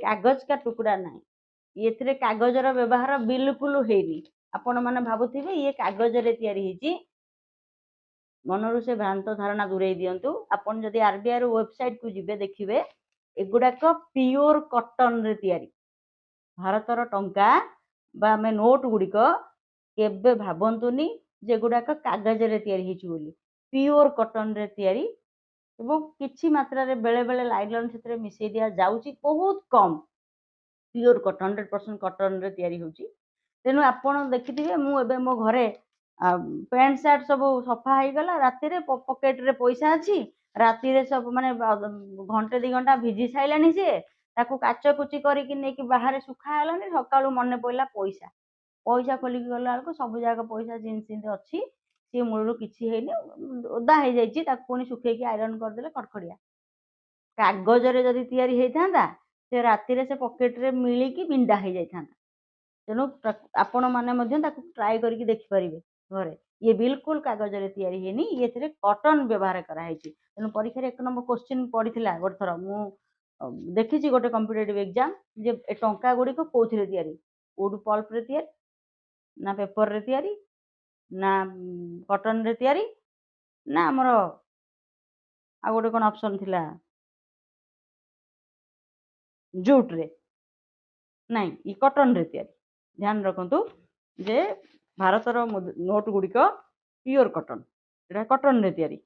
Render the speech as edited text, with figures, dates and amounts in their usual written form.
कागज का टुकड़ा नहीं ये कागजर व्यवहार बिल्कुल हेनी आपण मैंने भावुवे ये कागज रे तैयारी होईची मनरू से भ्रांत धारणा दूरे दिंतु आपण जदि आरबीआई वेबसाइट को जिबे देखिए एगुड़ाक प्योर कॉटन रे तैयारी भारतर टंका बा आम नोट गुड़िक केबे भावतुनी जे गुड़ाक कागज रे तैयारी होईची बोली प्योर कॉटन रे तैयारी एवं किछि मात्रा रे बेले बेले लाइलॉन से मिसई दिया जाउची बहुत कम प्योर कॉटन 100% कॉटन रे तैयारी होची तेणु आपण देखिथिबे मु एबे मो घरे पैंट सार्ट सब सफा हो गला राति रे पॉकेट रे पैसा अच्छी राति रे सब माने घंटे 2 घंटा भिजी साइलानी से ताकू काच कुची करके नेकी बाहर सुखा हलानी सकाळू मन पइला पैसा पैसा खोलिक गला बेलू सब जाक पैसा जिन अच्छी सी मूलर किसी है ओदा हो जाइए पुणी सुखेक आयरन करदे खड़खड़िया कागज रे जदि तैयारी होता से राति से पॉकेट रे मिलिकी बिंडा हो जाता तेणु आपण मैंने ट्राए करके देखिपारे घरे ये बिल्कुल कागज रे तैयारी हेनी ये कॉटन व्यवहार कराई तेणु परीक्षा 1 नंबर क्वेश्चन पड़ता गोटे थर मु देखी गोटे कॉम्पिटिटिव एग्जाम जे टंका गुड़िक कौन तैयारी वुड पल्प रे तैयारी ना पेपर रे तैयारी ना कॉटन रे तैयारी ना आमर आ गोटे कौन ऑप्शन थिला जूट रे नहीं ये कॉटन रे तैयारी ध्यान रखंतु जे भारतर नोट गुड़िक प्योर कॉटन एटा कॉटन रे तैयारी